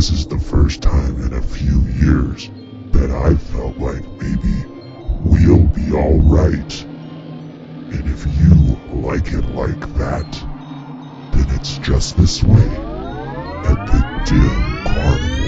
this is the first time in a few years that I felt like maybe we'll be alright. And if you like it like that, then it's just this way at the Dim Carnival.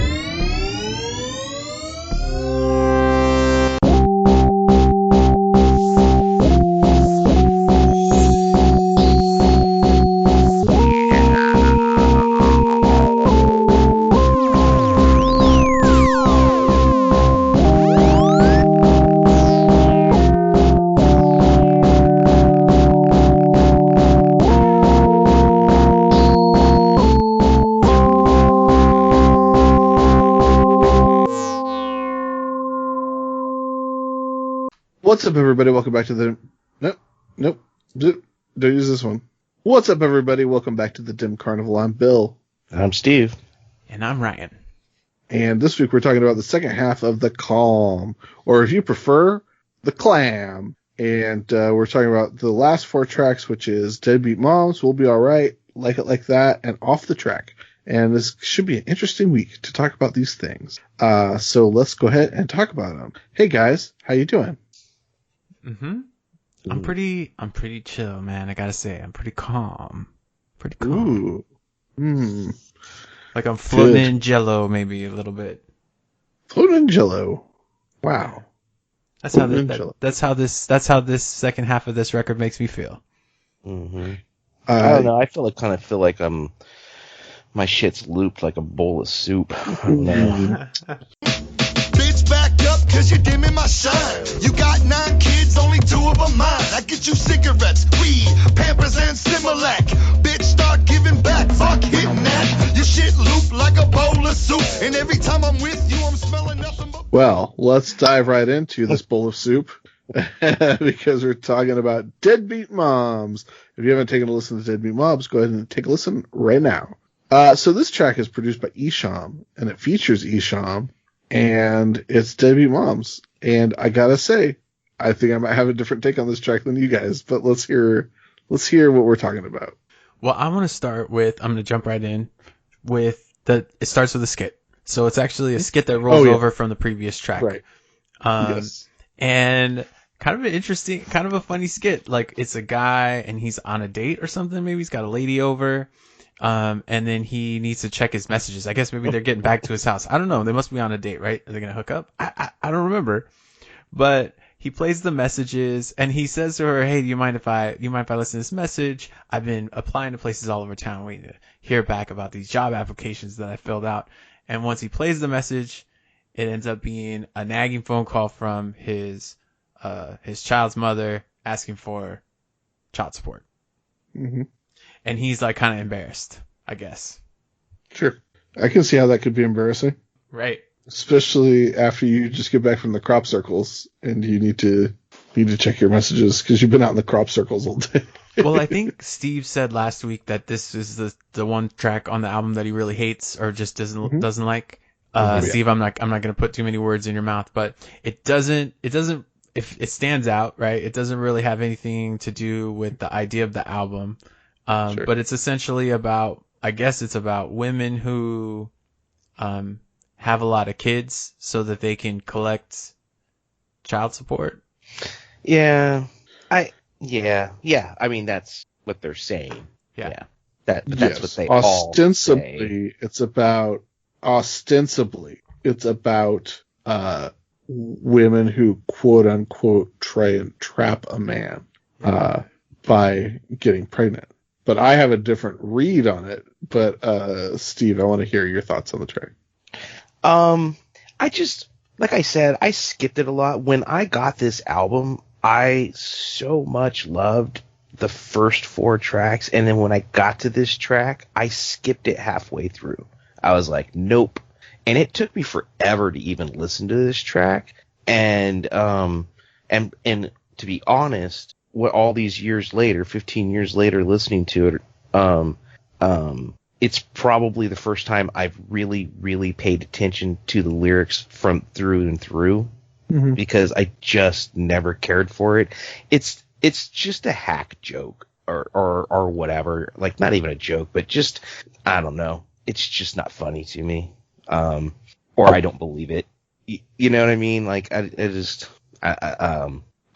What's up, everybody? Welcome back to the... Nope. Don't use this one. What's up, everybody? Welcome back to the Dim Carnival. I'm Bill. I'm Steve. And I'm Ryan. And this week we're talking about the second half of The Calm, or if you prefer, The Clam. And we're talking about the last 4 tracks, which is Deadbeat Moms, We'll Be Alright, Like It Like That, and Off the Track. And this should be an interesting week to talk about these things. So let's go ahead and talk about them. Hey, guys. How you doing? Mm-hmm. I'm pretty chill, man. I gotta say, I'm pretty calm. Pretty calm. Ooh. Like I'm floating in jello, maybe a little bit. Floating in jello. Wow. That's how this second half of this record makes me feel. Mm-hmm. I don't know. I feel like my shit's looped like a bowl of soup. I don't know. Bitch, back up, cause you're dimming my shine. You got 9 kids, only 2 of them mine. I get you cigarettes, weed, Pampers, and Similac. Bitch, start giving back, fuck hitting that. Your shit loop like a bowl of soup. And every time I'm with you, I'm smelling nothing but... Well, let's dive right into this bowl of soup. Because we're talking about Deadbeat Moms. If you haven't taken a listen to Deadbeat Moms, go ahead and take a listen right now. So this track is produced by Isham, and it features Isham. And it's Deadbeat Moms. And I gotta say, I think I might have a different take on this track than you guys, but let's hear what we're talking about. Well, I'm gonna jump right in with it starts with a skit. So it's actually a skit that rolls over from the previous track. Right. Yes. And kind of an interesting, kind of a funny skit. Like it's a guy and he's on a date or something. Maybe he's got a lady over. And then he needs to check his messages. I guess maybe they're getting back to his house. I don't know. They must be on a date, right? Are they going to hook up? I don't remember. But he plays the messages and he says to her, "Hey, do you mind if I listen to this message? I've been applying to places all over town waiting to hear back about these job applications that I filled out." And once he plays the message, it ends up being a nagging phone call from his child's mother asking for child support. Mm-hmm. And he's like kind of embarrassed, I guess. Sure. I can see how that could be embarrassing. Right. Especially after you just get back from the crop circles and you need to check your messages because you've been out in the crop circles all day. Well, I think Steve said last week that this is the one track on the album that he really hates or just doesn't like. Steve, I'm not going to put too many words in your mouth, but it doesn't if it stands out, right? It doesn't really have anything to do with the idea of the album. Sure. But it's essentially about women who have a lot of kids so that they can collect child support. Yeah. I mean, that's what they're saying. Yeah. That's what they ostensibly, all say. It's about women who quote unquote try and trap a man by getting pregnant. But I have a different read on it. But Steve, I want to hear your thoughts on the track. I just, like I said, I skipped it a lot. When I got this album, I so much loved the first 4 tracks, and then when I got to this track, I skipped it halfway through. I was like, nope. And it took me forever to even listen to this track. And to be honest, what all these years later, 15 years later, listening to it, it's probably the first time I've really, really paid attention to the lyrics from through and through, because I just never cared for it. It's just a hack joke or whatever. Like, not even a joke, but just, I don't know. It's just not funny to me. or I don't believe it. You know what I mean? Like, I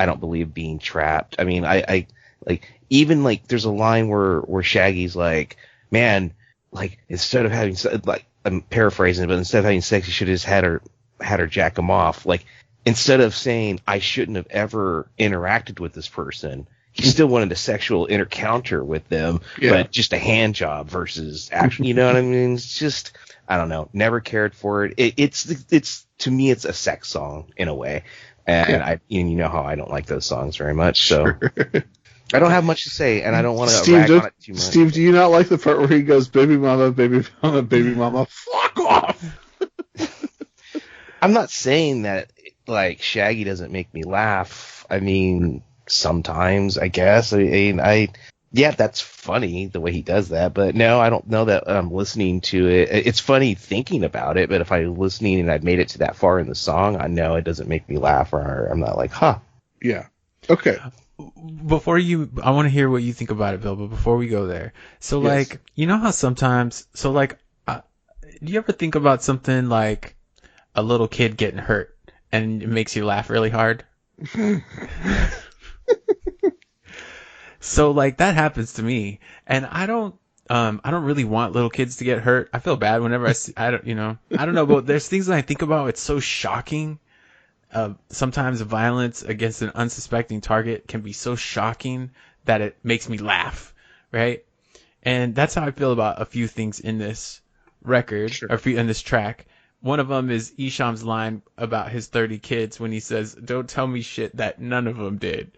don't believe being trapped. I mean, I like, even like, there's a line where Shaggy's like, man, like, instead of having, like, I'm paraphrasing, but instead of having sex, you should have just had her jack him off. Like, instead of saying I shouldn't have ever interacted with this person, he still wanted a sexual encounter with them, but just a hand job versus action. You know what I mean? It's just, I don't know. Never cared for it. It's to me, it's a sex song in a way, and you know how I don't like those songs very much. So I don't have much to say, and I don't want to rag on it too much. Steve, do you not like the part where he goes, baby mama, baby mama, baby mama, fuck off? I'm not saying that, like, Shaggy doesn't make me laugh. I mean, sometimes, I guess. I mean, yeah, that's funny the way he does that, but no, I don't know that I'm listening to it. It's funny thinking about it, but if I'm listening and I've made it to that far in the song, I know it doesn't make me laugh, or I'm not like, huh. Yeah. Okay. I want to hear what you think about it, Bill, but before we go there, so like, you know how sometimes, so like, do you ever think about something like a little kid getting hurt and it makes you laugh really hard? So like, that happens to me, and I don't really want little kids to get hurt. I feel bad whenever I don't know, but there's things that I think about. It's so shocking. Sometimes violence against an unsuspecting target can be so shocking that it makes me laugh, right? And that's how I feel about a few things in this record, or in this track. One of them is Isham's line about his 30 kids when he says, "Don't tell me shit that none of them did."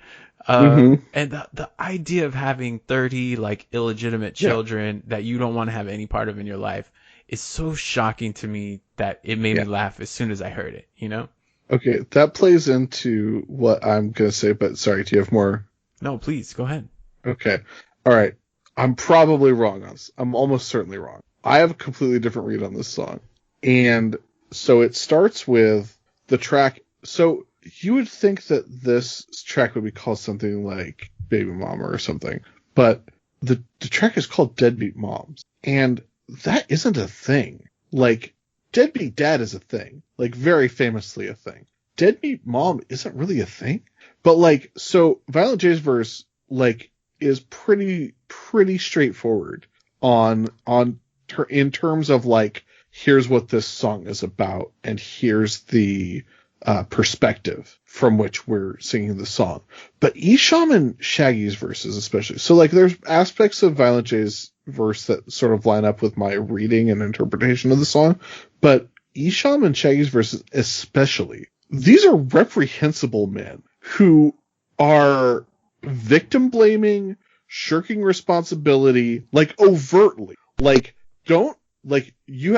And the idea of having 30 like illegitimate children that you don't want to have any part of in your life is so shocking to me that it made me laugh as soon as I heard it, you know? Okay, that plays into what I'm going to say, but sorry, do you have more? No, please, go ahead. Okay. All right. I'm probably wrong on this. I'm almost certainly wrong. I have a completely different read on this song. And so it starts with the track. So you would think that this track would be called something like Baby Mama or something, but the track is called Deadbeat Moms. And that isn't a thing. Like, Deadbeat Dad is a thing, like very famously a thing. Deadbeat Mom isn't really a thing, but like, so Violent J's verse like is pretty straightforward in terms of like, here's what this song is about, and here's the perspective from which we're singing the song. But Isham and Shaggy's verses especially, so like there's aspects of Violent J's verse that sort of line up with my reading and interpretation of the song, but Isham and Shaggy's verses especially, these are reprehensible men who are victim blaming, shirking responsibility, like overtly, like, don't, like,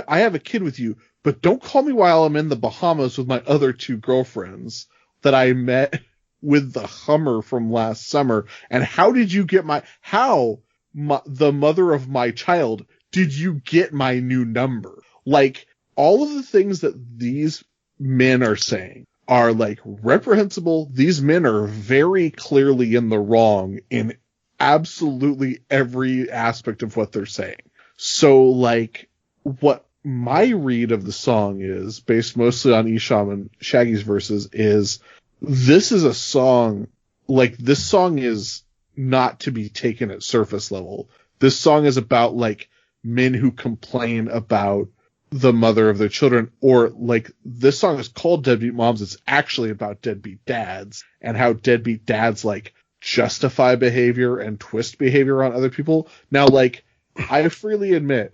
I have a kid with you, but don't call me while I'm in the Bahamas with my other two girlfriends that I met with the Hummer from last summer. And how did you get the mother of my child, did you get my new number? Like, all of the things that these men are saying are like reprehensible. These men are very clearly in the wrong in absolutely every aspect of what they're saying. So like, what my read of the song is, based mostly on Isham and Shaggy's verses, is this is a song, like, this song is not to be taken at surface level. This song is about like men who complain about the mother of their children, or like, this song is called Deadbeat Moms. It's actually about deadbeat dads and how deadbeat dads like justify behavior and twist behavior on other people. Now, like, I freely admit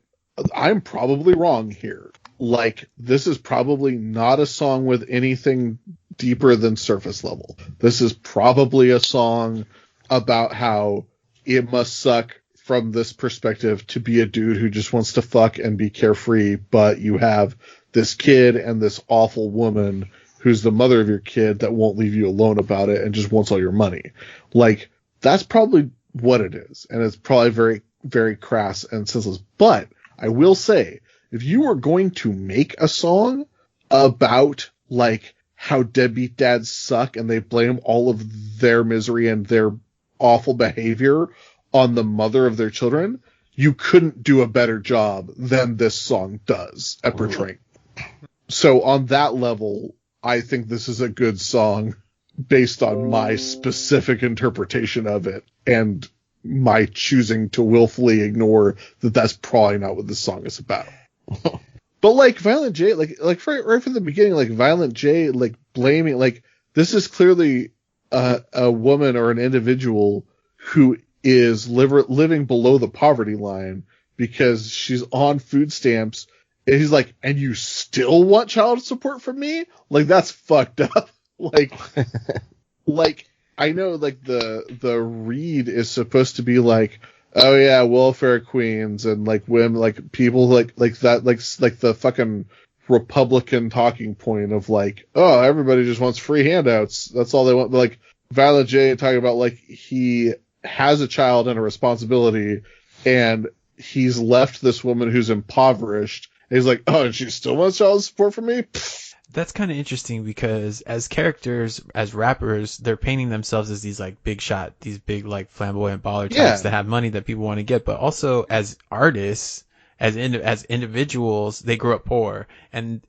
I'm probably wrong here. Like, this is probably not a song with anything deeper than surface level. This is probably a song about how it must suck from this perspective to be a dude who just wants to fuck and be carefree, but you have this kid and this awful woman who's the mother of your kid that won't leave you alone about it and just wants all your money. Like, that's probably what it is. And it's probably very, very crass and senseless. But I will say, if you were going to make a song about like how deadbeat dads suck and they blame all of their misery and their awful behavior on the mother of their children, you couldn't do a better job than this song does at portraying. So on that level, I think this is a good song based on my specific interpretation of it and my choosing to willfully ignore that that's probably not what this song is about. But like Violent J, like right from the beginning, like Violent J, like blaming, like this is clearly a woman or an individual who is living below the poverty line because she's on food stamps. And he's like, and you still want child support from me? Like, that's fucked up. Like, I know, like, the read is supposed to be like, oh yeah, welfare queens and like women, like people like that, like the fucking Republican talking point of like, oh, everybody just wants free handouts. That's all they want. But like Violent J talking about like he has a child and a responsibility, and he's left this woman who's impoverished. And he's like, oh, and she still wants child support from me? Pfft. That's kind of interesting because as characters, as rappers, they're painting themselves as these like big shot, these big like flamboyant baller types that have money that people want to get. But also as artists, as individuals, they grew up poor and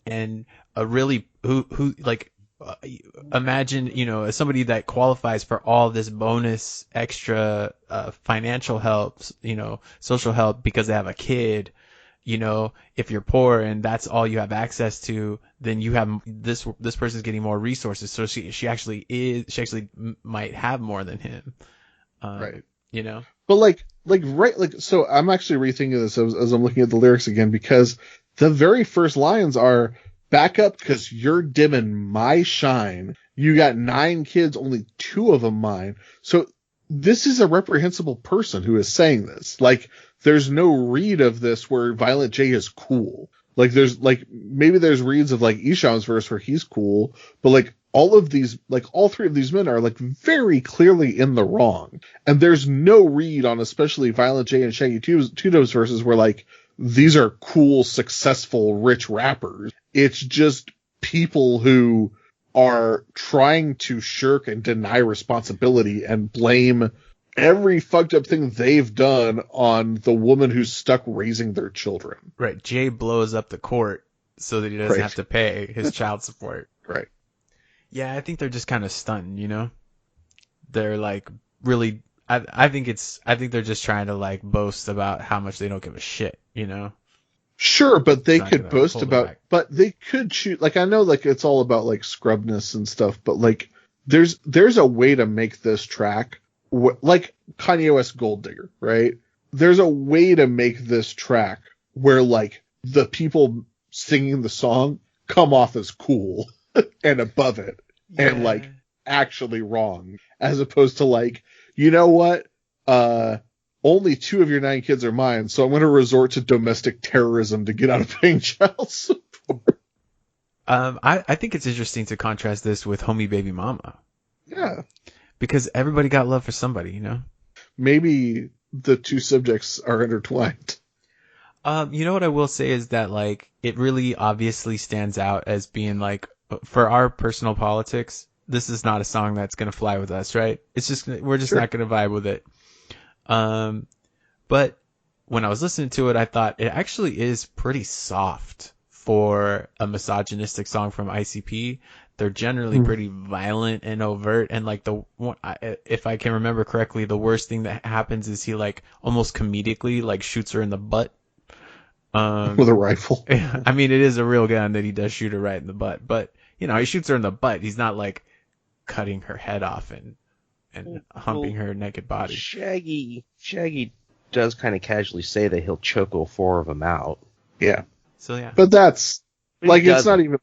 a really who like imagine, you know, as somebody that qualifies for all this bonus extra financial help, you know, social help because they have a kid. You know, if you're poor and that's all you have access to, then you have this person's getting more resources. So she actually might have more than him. Right. You know, but so I'm actually rethinking this as I'm looking at the lyrics again, because the very first lines are back up because you're dimming my shine. You got 9 kids, only 2 of them mine. So this is a reprehensible person who is saying this. Like, there's no read of this where Violent J is cool. Like, there's like, maybe there's reads of like Isham's verse where he's cool, but like all of these, like all 3 of these men are like very clearly in the wrong. And there's no read on especially Violent J and Shaggy Tudo's verses where like these are cool, successful, rich rappers. It's just people who are trying to shirk and deny responsibility and blame every fucked up thing they've done on the woman who's stuck raising their children. Right. Jay blows up the court so that he doesn't have to pay his child support. Right. Yeah, I think they're just kind of stunned, you know? They're like really, I think they're just trying to like boast about how much they don't give a shit, you know? Sure, but they could boast about, but they could shoot, like, I know like it's all about like scrubness and stuff, but like there's a way to make this track like Kanye West Gold Digger, right? There's a way to make this track where like the people singing the song come off as cool and above it and like actually wrong, as opposed to like, you know what? Only 2 of your 9 kids are mine, so I'm going to resort to domestic terrorism to get out of paying child support. I think it's interesting to contrast this with Homie Baby Mama. Yeah. Because everybody got love for somebody, you know? Maybe the 2 subjects are intertwined. You know what I will say is that, like, it really obviously stands out as being, like, for our personal politics, this is not a song that's going to fly with us, right? It's just, we're just not going to vibe with it. But when I was listening to it, I thought it actually is pretty soft for a misogynistic song from ICP. They're generally pretty violent and overt, and like if I can remember correctly, the worst thing that happens is he like almost comedically like shoots her in the butt with a rifle. I mean, it is a real gun that he does shoot her right in the butt, but you know, he shoots her in the butt. He's not like cutting her head off and humping her naked body. Shaggy does kind of casually say that he'll choke all 4 of them out. Yeah. So yeah. But that's like, it's not even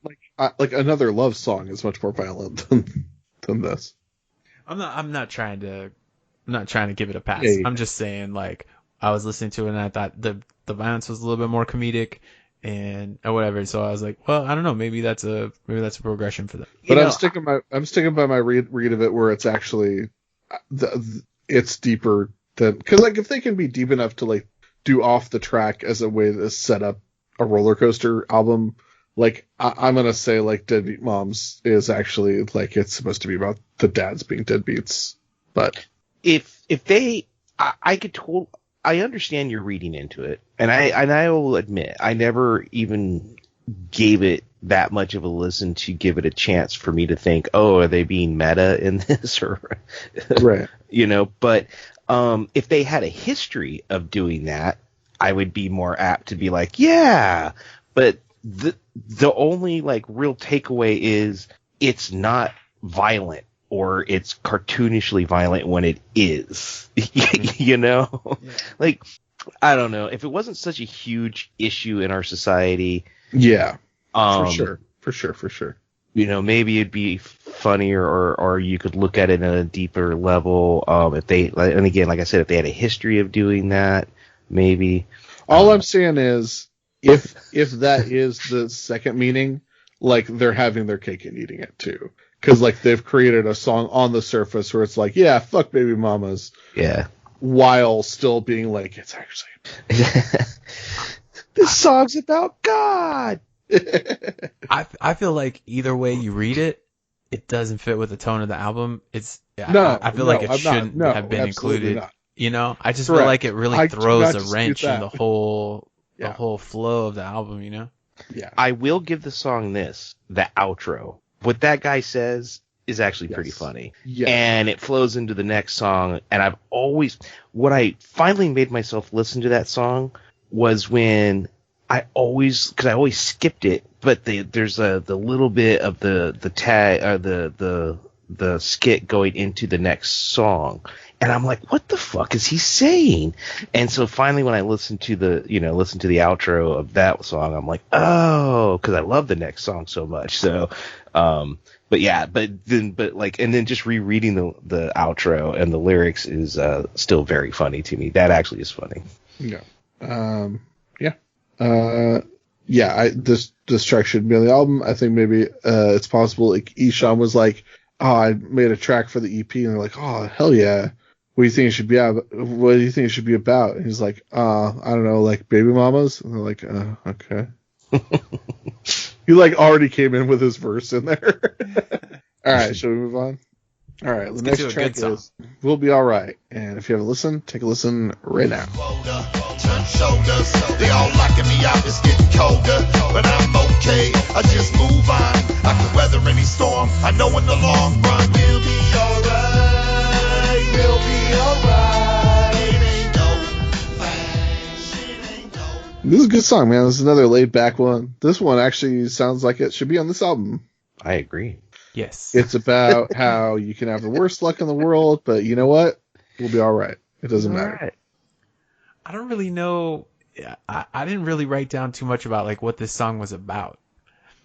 like Another Love Song is much more violent than this. I'm not trying to give it a pass. Yeah. I'm just saying, like, I was listening to it and I thought the violence was a little bit more comedic and or whatever. So I was like, well, I don't know, maybe that's a progression for them. But I'm sticking by my read of it where it's actually it's deeper than, because like if they can be deep enough to like do Off the Track as a way to set up a roller coaster album, like I'm gonna say like Deadbeat Moms is actually like it's supposed to be about the dads being deadbeats. But if they, I understand you're reading into it, and I will admit I never even gave it that much of a listen to give it a chance for me to think, oh, are they being meta in this, or Right. But if they had a history of doing that, I would be more apt to be like, yeah. But the only like real takeaway is it's not violent, or it's cartoonishly violent when it is. Like, I don't know, if it wasn't such a huge issue in our society, Yeah. For sure. Maybe it'd be funnier, or you could look at it at a deeper level. If they, and again, like I said, if they had a history of doing that, maybe. All I'm saying is, if that is the second meaning, like, they're having their cake and eating it too. Because, like, they've created a song on the surface where it's like, yeah, fuck baby mamas. Yeah. While still being like, it's actually... This song's about God! I feel like either way you read it, it doesn't fit with the tone of the album. I feel like it shouldn't have been included. Not. I just Correct. feel like it really throws a wrench in the whole flow of the album. Yeah. I will give the song this: the outro. What that guy says is actually pretty funny. Yeah. And it flows into the next song. And what I finally made myself listen to that song was when because I always skipped it, but there's the little bit of the tag, or the skit going into the next song. And I'm like, what the fuck is he saying? And so finally, when I listened to the outro of that song, I'm like, oh, because I love the next song so much. So, and then just rereading the outro and the lyrics is still very funny to me. That actually is funny. Yeah. This track shouldn't be on the album. I think maybe it's possible like Eshawn was like, oh, I made a track for the EP, and they're like, oh, hell yeah. What do you think it should be about? What do you think it should be about? And he's like, I don't know, like baby mamas. And they're like, okay. He like already came in with his verse in there. All right, shall we move on? All right, the next track is "We'll Be All Right," and if you haven't listened, take a listen right now. Turn shoulders, they all locking me out, it's getting colder, but I'm okay, I just move on, I can weather any storm, I know in the long run, we'll be alright, it ain't no This is a good song, man. This is another laid back one. This one actually sounds like it should be on this album. I agree. Yes. It's about how you can have the worst luck in the world, but you know what? We'll be all right. It doesn't matter. Right. I don't really know. I didn't really write down too much about like what this song was about.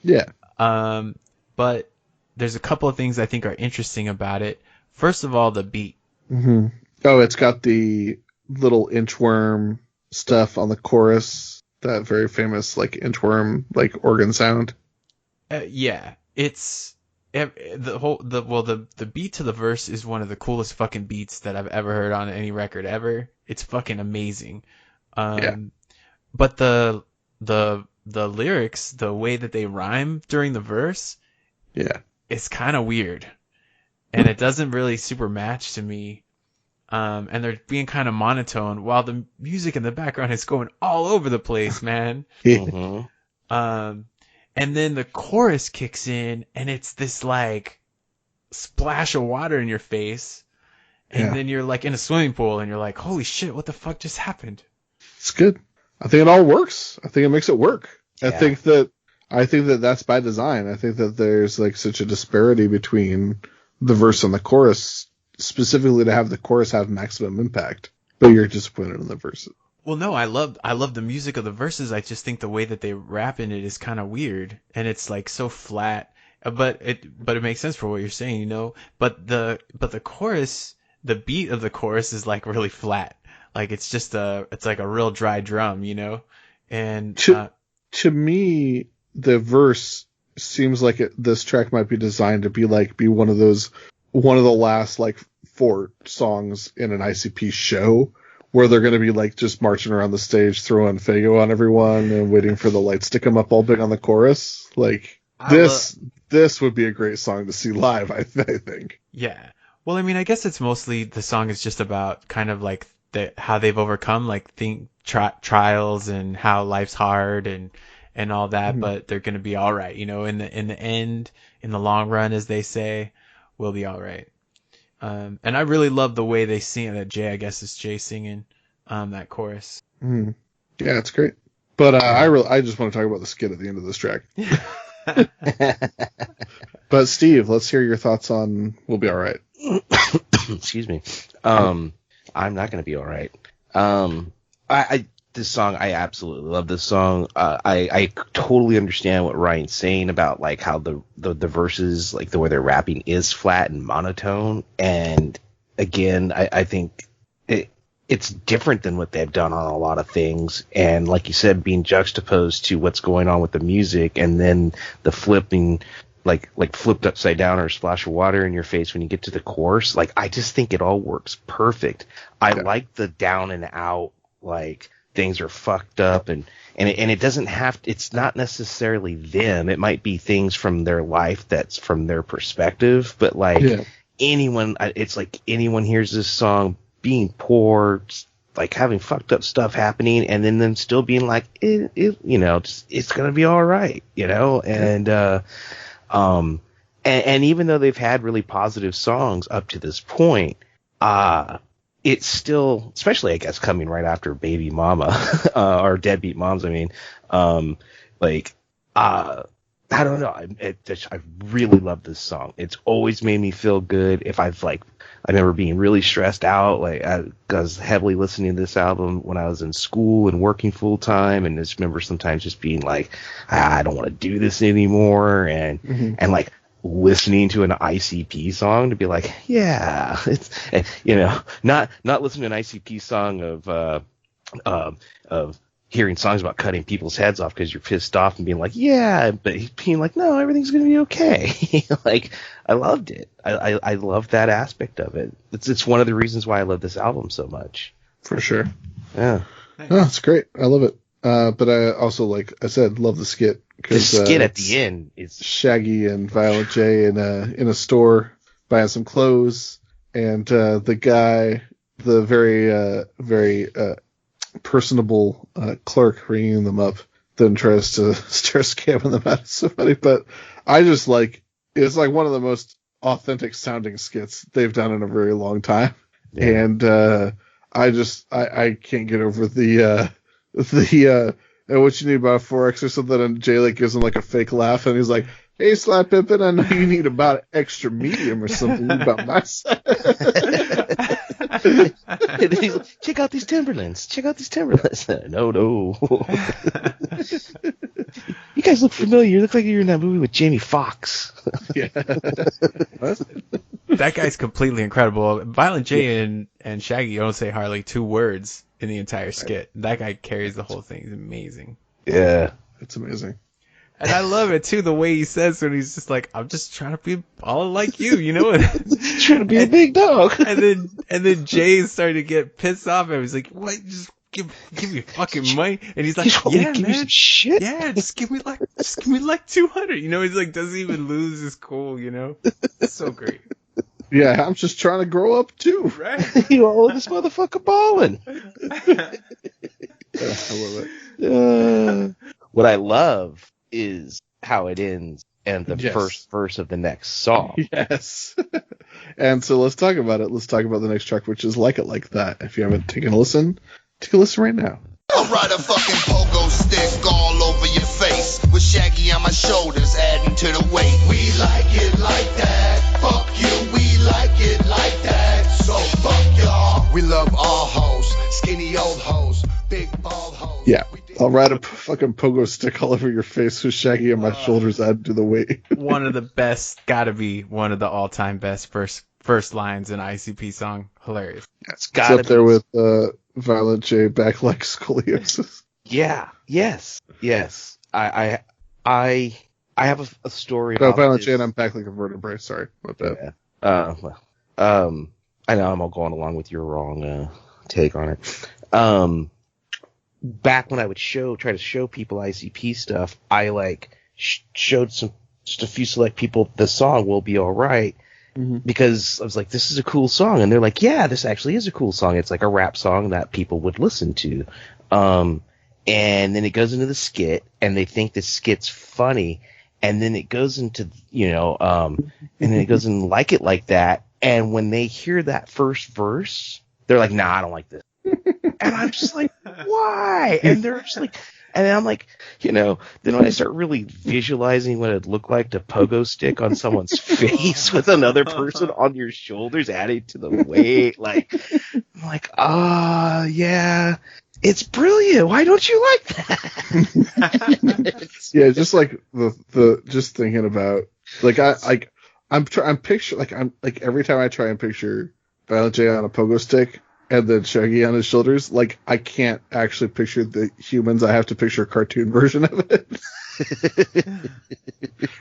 Yeah. But there's a couple of things I think are interesting about it. First of all, the beat. Mm-hmm. Oh, it's got the little inchworm stuff on the chorus. That very famous like inchworm like organ sound. Yeah, it's the beat to the verse is one of the coolest fucking beats that I've ever heard on any record ever. It's fucking amazing. But the lyrics, the way that they rhyme during the verse, it's kind of weird, and it doesn't really super match to me. And they're being kind of monotone while the music in the background is going all over the place, man. Mm-hmm. And then the chorus kicks in, and it's this like splash of water in your face, and then you're like in a swimming pool, and you're like, "Holy shit, what the fuck just happened?" It's good. I think it all works. I think it makes it work. Yeah. I think that that's by design. I think that there's like such a disparity between the verse and the chorus, specifically to have the chorus have maximum impact. But you're disappointed in the verses. Well, no, I love the music of the verses. I just think the way that they rap in it is kind of weird, and it's like so flat. But it makes sense for what you're saying, you know. But the chorus, the beat of the chorus is like really flat. Like it's like a real dry drum, you know. And to me, the verse seems like this track might be designed to be one of the last like 4 songs in an ICP show, where they're going to be like just marching around the stage, throwing Faygo on everyone and waiting for the lights to come up all big on the chorus. Like this would be a great song to see live, I think. Yeah. Well, I mean, I guess it's mostly the song is just about kind of like how they've overcome like trials and how life's hard and and all that, but they're going to be all right. You know, in the end, in the long run, as they say, we'll be all right. And I really love the way they sing that. Jay, I guess it's Jay singing that chorus. Yeah, it's great. But I just want to talk about the skit at the end of this track. But Steve, let's hear your thoughts on "We'll Be All Right." Excuse me. I'm not gonna be all right. This song, I absolutely love this song. I totally understand what Ryan's saying about like how the verses, like the way they're rapping, is flat and monotone. And again, I think it's different than what they've done on a lot of things. And like you said, being juxtaposed to what's going on with the music, and then the flipping, like flipped upside down or a splash of water in your face when you get to the chorus. Like, I just think it all works perfect. I like the down and out, like things are fucked up, and it doesn't have to, it's not necessarily them. It might be things from their life that's from their perspective, but like anyone hears this song being poor, like having fucked up stuff happening, and then them still being like, it's gonna be all right, you know? And and even though they've had really positive songs up to this point, it's still, especially I guess coming right after Baby Mama or Deadbeat Moms, I mean, I don't know. I really love this song. It's always made me feel good. If I remember being really stressed out, I was heavily listening to this album when I was in school and working full time, and I just remember sometimes just being like, I don't want to do this anymore, and like listening to an ICP song to be like, yeah, it's, not listening to an ICP song of hearing songs about cutting people's heads off because you're pissed off and being like, yeah, but being like, no, everything's going to be okay. Like, I loved it. I love that aspect of it. It's one of the reasons why I love this album so much. For sure. Yeah. Oh, it's great. I love it. But I also, like I said, love the skit. The skit at the end is Shaggy and Violent J in a store buying some clothes, and the guy, the very personable clerk ringing them up, then tries to start scamming them out of somebody. But I just it's like one of the most authentic sounding skits they've done in a very long time. Yeah. And I can't get over the what you need about a 4X or something, and Jay gives him like a fake laugh, and he's like, hey, Slap Pimpin', I know you need about extra medium or something about my side. He's like, check out these Timberlands. No. You guys look familiar. You look like you're in that movie with Jamie Foxx. Yeah. That guy's completely incredible. Violent J and Shaggy don't say hardly 2 words in the entire skit. That guy carries the whole thing. He's amazing. Yeah. It's amazing. And I love it, too, the way he says when he's just like, I'm just trying to be all like you, you know? Trying to be a big dog. and then Jay is starting to get pissed off at him. He's like, what? Just give me fucking money. And he's like, yeah, give man. Me some shit. Yeah, just give me like 200. You know, he's like, doesn't even lose his cool, you know? It's so great. Yeah, I'm just trying to grow up, too. Right? You owe this motherfucker balling. I love it. What I love is how it ends and the Yes. first verse of the next song. Yes. And so let's talk about it. Let's talk about the next track, which is Like It Like That. If you haven't taken a listen, take a listen right now. I'll ride a fucking pogo stick all over your face with Shaggy on my shoulders, adding to the weight. We like it like that. Fuck you. We like it like that. So fuck y'all. We love all hoes, skinny old hoes, big bald hoes. Yeah. I'll ride a fucking pogo stick all over your face with Shaggy on my shoulders, adding to the weight. One of the best, gotta be one of the all-time best first lines in an ICP song. Hilarious. It's It's up there with Violent J, back like scoliosis. Yeah. Yes. I have a story No, about Violent this. J and I'm back like a vertebrae. Sorry. My bad. I know I'm all going along with your wrong take on it. Back when I would try to show people ICP stuff, I showed just a few select people the song Will Be Alright, because I was like, this is a cool song, and they're like, yeah, this actually is a cool song. It's like a rap song that people would listen to. and then it goes into the skit, and they think the skit's funny, and then it goes into, and then it goes in Like It Like That, and when they hear that first verse, they're like, nah, I don't like this. And I'm just like, why? And they're just like, and then I'm like, then when I start really visualizing what it'd look like to pogo stick on someone's face with another person on your shoulders, adding to the weight, like, I'm like, yeah, it's brilliant. Why don't you like that? Yeah, just like the just thinking about, like, I'm picture, like, I'm like, every time I try and picture Violent J on a pogo stick and then Shaggy on his shoulders, like, I can't actually picture the humans. I have to picture a cartoon version of it.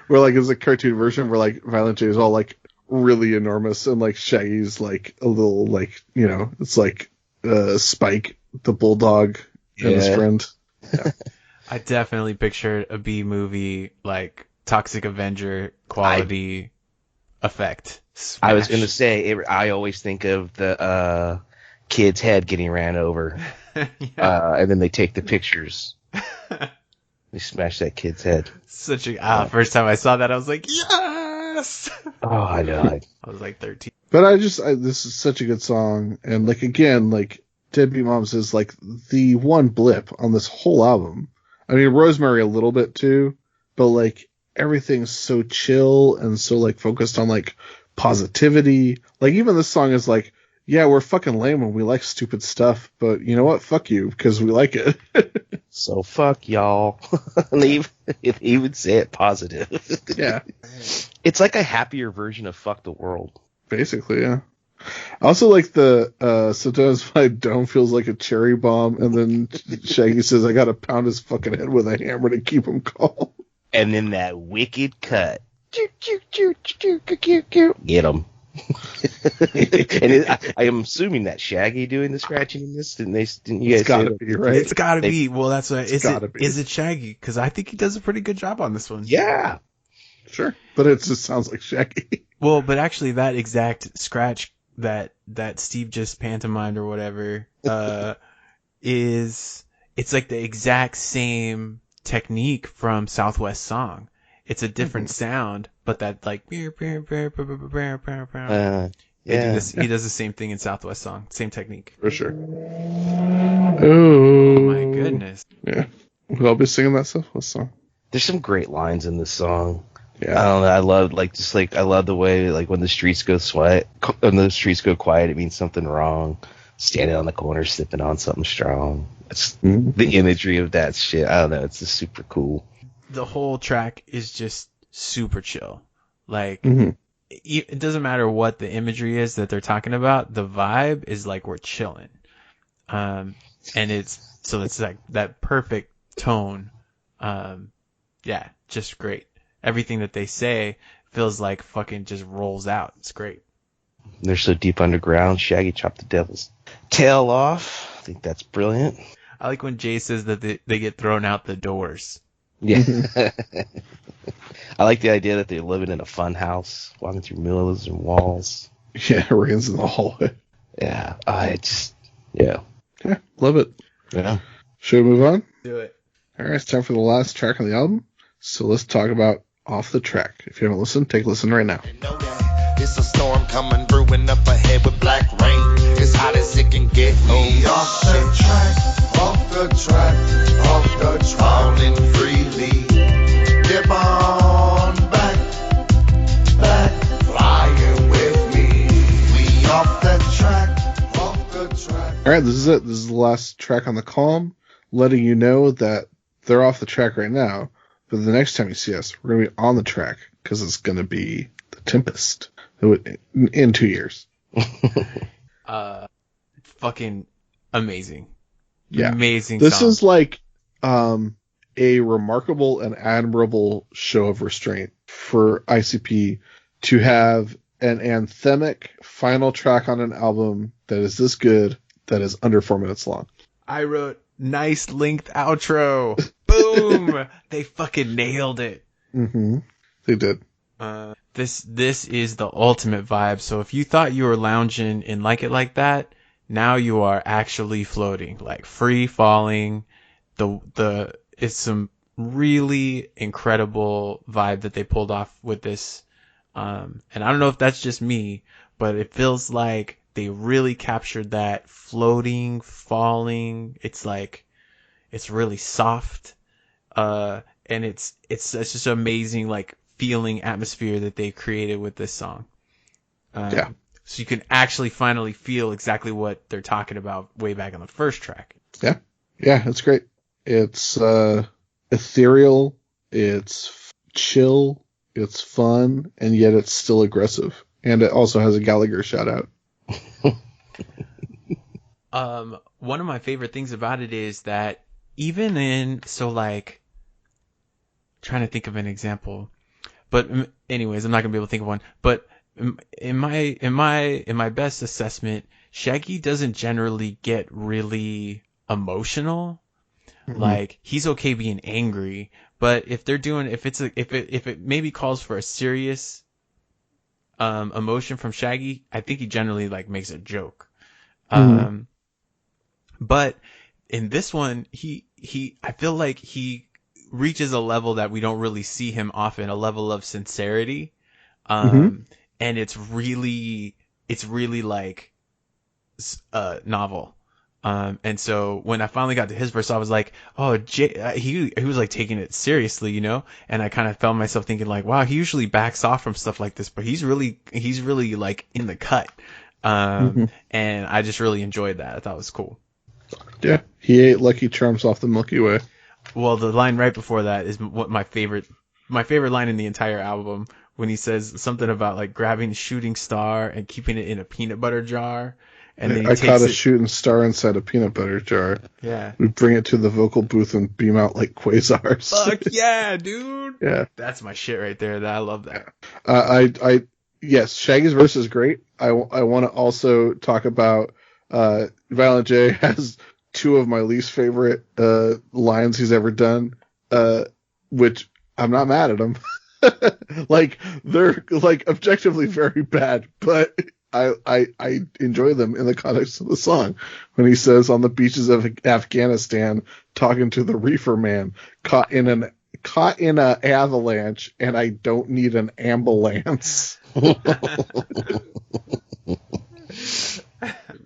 Where, like, it's a cartoon version where, like, Violent J is all, like, really enormous, and, like, Shaggy's, like, a little, like, it's like Spike, the bulldog, and his friend. Yeah. I definitely pictured a B movie, like, Toxic Avenger quality effect. Smash. I was going to say, I always think of the kid's head getting ran over, and then they take the pictures. They smash that kid's head. Such a first time I saw that, I was like, yes. Oh, I died. I was like 13. But this is such a good song, and, like, again, like, Deadbeat Moms is, like, the one blip on this whole album. I mean, Rosemary a little bit too, but, like, everything's so chill and so, like, focused on, like, positivity. Like, even this song is like, yeah, we're fucking lame and we like stupid stuff, but you know what? Fuck you, because we like it. So fuck y'all. And they even say it positive. Yeah. It's like a happier version of Fuck the World. Basically, yeah. I also like the sometimes my dome feels like a cherry bomb, and then Shaggy says, I gotta pound his fucking head with a hammer to keep him calm. And then that wicked cut. Get him. And I am assuming that Shaggy doing the scratching in this. Didn't you guys? It's gotta be, right? It's gotta be. Well, that's what. Is it Shaggy? Because I think he does a pretty good job on this one. Yeah. Sure. But it just sounds like Shaggy. Well, but actually that exact scratch that Steve just pantomimed or whatever, it's like the exact same technique from Southwest Song. It's a different sound, but that, like, he does the same thing in Southwest Song. Same technique. For sure. Oh my goodness. Yeah. We'll all be singing that Southwest Song. There's some great lines in this song. Yeah. I don't know. I love the way, like, when the streets go quiet, it means something wrong. Standing on the corner, sipping on something strong. It's the imagery of that shit. I don't know. It's just super cool. The whole track is just super chill. Like, it doesn't matter what the imagery is that they're talking about. The vibe is like we're chilling. And it's like that perfect tone. Yeah, just great. Everything that they say feels like fucking just rolls out. It's great. They're so deep underground. Shaggy chopped the devil's tail off. I think that's brilliant. I like when Jay says that they get thrown out the doors. Yeah. I like the idea that they're living in a fun house, walking through mirrors and walls. Yeah, rains in the hallway. Yeah. Yeah, love it. Yeah. Should we move on? Do it. All right, it's time for the last track on the album. So let's talk about Off the Track. If you haven't listened, take a listen right now. It's a storm coming brewing up ahead with black rain. It's hot as it can get. We off the track, off the track, off the track. Falling freely. Dip on back, flying with me. We off the track, off the track. All right, this is it. This is the last track on the column, letting you know that they're off the track right now. But the next time you see us, we're going to be on the track because it's going to be The Tempest in 2 years. Fucking amazing. Yeah. Amazing This song. is like a remarkable and admirable show of restraint for ICP to have an anthemic final track on an album that is this good, that is under 4 minutes long. I wrote nice length outro. Boom! They fucking nailed it. Mm-hmm. They did. This is the ultimate vibe. So if you thought you were lounging in Like It Like That, now you are actually floating, like free falling. it's some really incredible vibe that they pulled off with this. And I don't know if that's just me, but it feels like they really captured that floating, falling. It's like, it's really soft. And it's just amazing, like, feeling atmosphere that they created with this song. Yeah. So you can actually finally feel exactly what they're talking about way back on the first track. Yeah. Yeah, it's great. It's ethereal, it's chill, it's fun, and yet it's still aggressive. And it also has a Gallagher shout out. One of my favorite things about it is that even in, so like, trying to think of an example, but anyways, I'm not gonna be able to think of one. But in my best assessment, Shaggy doesn't generally get really emotional. Mhm. Like, he's okay being angry, but if it maybe calls for a serious emotion from Shaggy, I think he generally like makes a joke. Mhm. But in this one, I feel like he reaches a level that we don't really see him often, a level of sincerity. Mhm. And it's really like, novel. And so when I finally got to his verse, I was like, oh, he was like taking it seriously, and I kind of felt myself thinking like, wow, he usually backs off from stuff like this, but he's really like in the cut. Mhm. And I just really enjoyed that. I thought it was cool. Yeah, he ate Lucky Charms off the Milky Way. Well, the line right before that is what my favorite line in the entire album, when he says something about like grabbing a shooting star and keeping it in a peanut butter jar, and then he I caught takes a it. shooting star inside a peanut butter jar. Yeah. We bring it to the vocal booth and beam out like quasars. Fuck yeah, dude. Yeah. That's my shit right there. I love that. Yes, Shaggy's verse is great. I want to also talk about Violent J has two of my least favorite lines he's ever done, which I'm not mad at him. Like, they're like objectively very bad, but I enjoy them in the context of the song. When he says, on the beaches of Afghanistan, talking to the reefer man, caught in an avalanche, and I don't need an ambulance.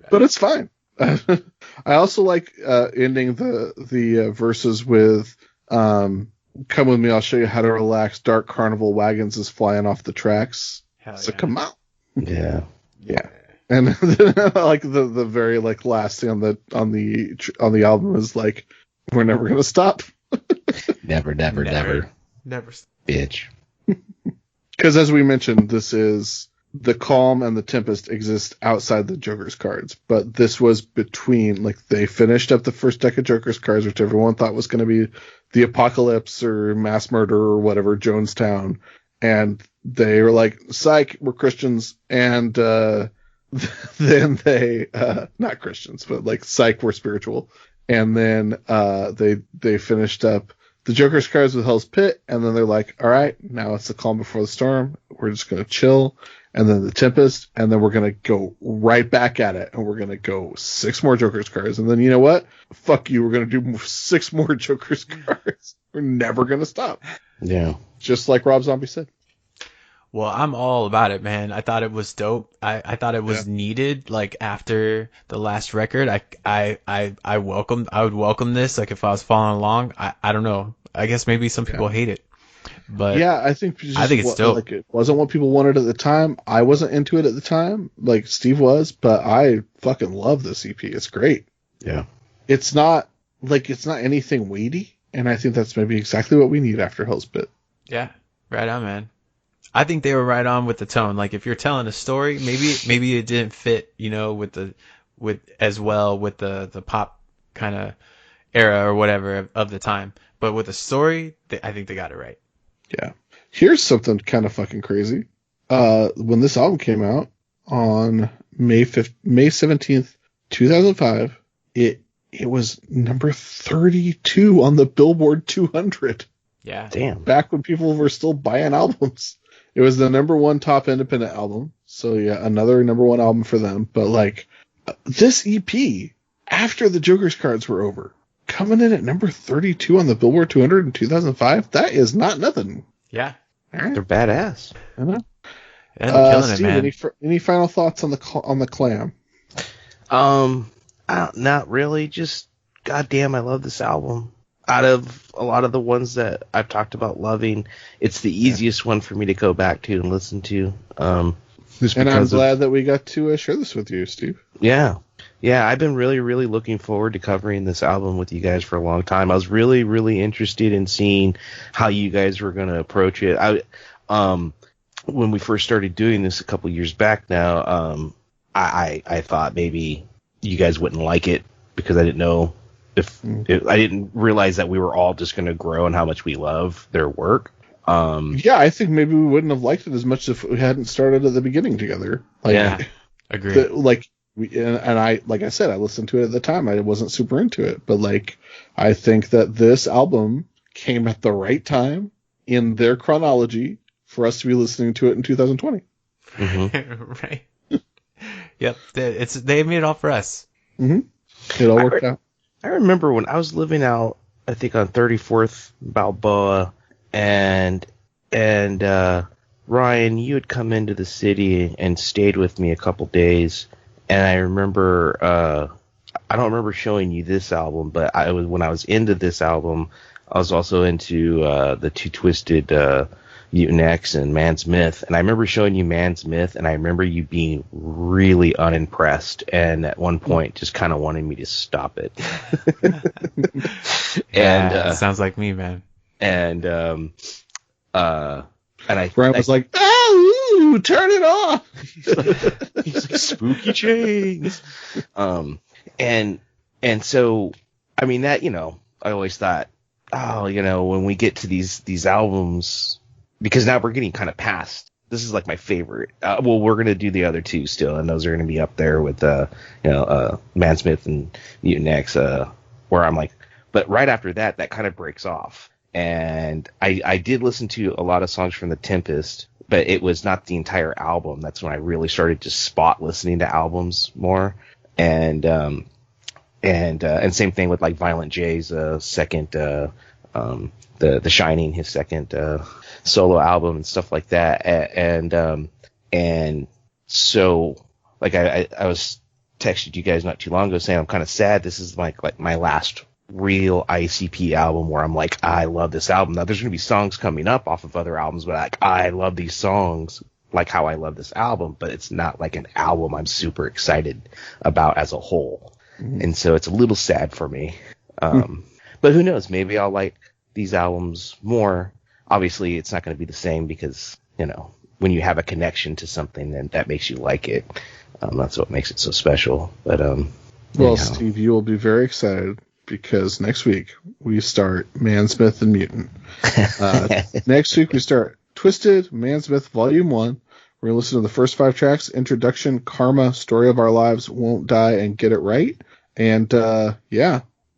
But it's fine. I also like ending the verses with come with me, I'll show you how to relax. Dark carnival wagons is flying off the tracks. Hell So yeah. come on. Yeah. Yeah. And then, like the very like last thing on the album is like, we're never gonna stop. Never. Never. Bitch. Because as we mentioned, this is the calm and the tempest exist outside the Joker's cards, but this was between, like, they finished up the first deck of Joker's cards, which everyone thought was going to be the apocalypse or mass murder or whatever, Jonestown, and they were like, psych, we're Christians, and then they not Christians, but like, psych, we're spiritual, and then they finished up the Joker's cards with Hell's Pit, and then they're like, all right, now it's the calm before the storm, we're just going to chill, and then the Tempest, and then we're going to go right back at it, and we're going to go 6 more Joker's cards, and then you know what? Fuck you, we're going to do 6 more Joker's cards. We're never going to stop. Yeah. Just like Rob Zombie said. Well, I'm all about it, man. I thought it was dope. I thought it was needed. Like, after the last record, I would welcome this. Like, if I was following along, I don't know. I guess maybe some people hate it, but yeah, I think it's dope. Like, it wasn't what people wanted at the time. I wasn't into it at the time, like Steve was, but I fucking love this EP. It's great. Yeah. It's not anything weighty, and I think that's maybe exactly what we need after Hell's Pit. Yeah, right on, man. I think they were right on with the tone. Like, if you're telling a story, maybe it didn't fit, with the pop kind of era or whatever of the time. But with the story, I think they got it right. Yeah. Here's something kind of fucking crazy. When this album came out on May 17th, 2005, it was number 32 on the Billboard 200. Yeah. Damn. Back when people were still buying albums. It was the number 1 top independent album. So yeah, another number 1 album for them. But like, this EP, after the Joker's cards were over, coming in at number 32 on the Billboard 200 in 2005. That is not nothing. Yeah. All right. They're badass. I know. And killing Steve, it, man. any final thoughts on the Clam? Not really. Just goddamn, I love this album. Out of a lot of the ones that I've talked about loving, it's the easiest one for me to go back to and listen to. Just And I'm because glad that we got to share this with you, Steve. Yeah, I've been really, really looking forward to covering this album with you guys for a long time. I was really, really interested in seeing how you guys were going to approach it. When we first started doing this a couple years back now, I thought maybe you guys wouldn't like it because I didn't know if I didn't realize that we were all just going to grow and how much we love their work. Yeah, I think maybe we wouldn't have liked it as much if we hadn't started at the beginning together. Agreed. Like I said, I listened to it at the time. I wasn't super into it, but like I think that this album came at the right time in their chronology for us to be listening to it in 2020. Right. Yep. They made it all for us. Mm-hmm. It all worked out. I remember when I was living out, I think on 34th Balboa, and Ryan, you had come into the city and stayed with me a couple days, and I remember I don't remember showing you this album, but when I was into this album, I was also into the Two Twisted Mutant X and Man's Myth, and I remember showing you Man's Myth, and I remember you being really unimpressed, and at one point just kind of wanting me to stop it. Sounds like me, man. And Brian was like, "Oh, turn it off!" He's like, spooky chains. And so, I mean, that, I always thought, when we get to these albums, because now we're getting kind of past. This is like my favorite. We're gonna do the other two still, and those are gonna be up there with Man Smith and Mutant X. Where I'm like, but right after that kind of breaks off. And I did listen to a lot of songs from The Tempest, but it was not the entire album. That's when I really started to spot listening to albums more. And same thing with like Violent J's second, The Shining, his second solo album and stuff like that. And so like I was texted you guys not too long ago saying I'm kind of sad. This is like my last real ICP album where I'm like, I love this album. Now there's going to be songs coming up off of other albums, but like, I love these songs like how I love this album, but it's not like an album I'm super excited about as a whole. Mm-hmm. And so it's a little sad for me. But who knows? Maybe I'll like these albums more. Obviously it's not going to be the same because, when you have a connection to something, then that makes you like it. That's what makes it so special. But, Steve, you will be very excited because next week we start Man Smith and Mutant. Next week we start Twisted, Man Smith Volume 1. We're going to listen to the first 5 tracks: Introduction, Karma, Story of Our Lives, Won't Die, and Get It Right. And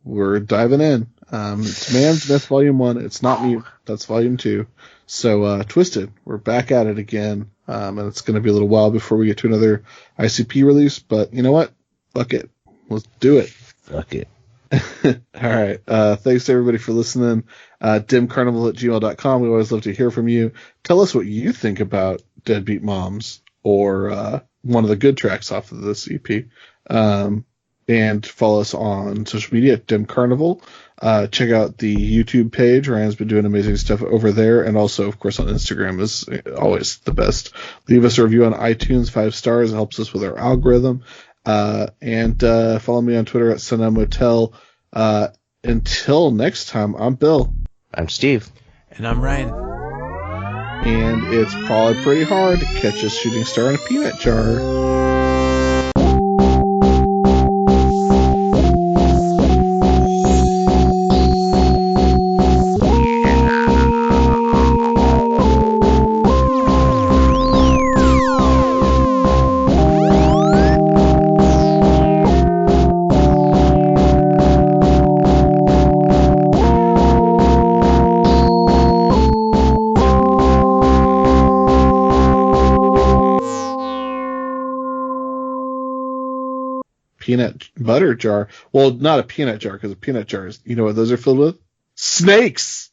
we're diving in. It's Man Smith Volume 1. It's not Mutant. That's Volume 2. So Twisted, we're back at it again. And it's going to be a little while before we get to another ICP release. But you know what? Fuck it. Let's do it. Fuck it. All right. Thanks to everybody for listening. dimcarnival@gmail.com. We always love to hear from you. Tell us what you think about Deadbeat Moms or one of the good tracks off of this EP. And follow us on social media at Dim Carnival. Check out the YouTube page. Ryan's been doing amazing stuff over there. And also, of course, on Instagram is always the best. Leave us a review on iTunes, 5 stars. It helps us with our algorithm. And follow me on Twitter at Sundown Motel. Until next time, I'm Bill. I'm Steve. And I'm Ryan. And it's probably pretty hard to catch a shooting star in a peanut jar. peanut butter jar. Well, not a peanut jar, because a peanut jar is, you know what those are filled with? Snakes!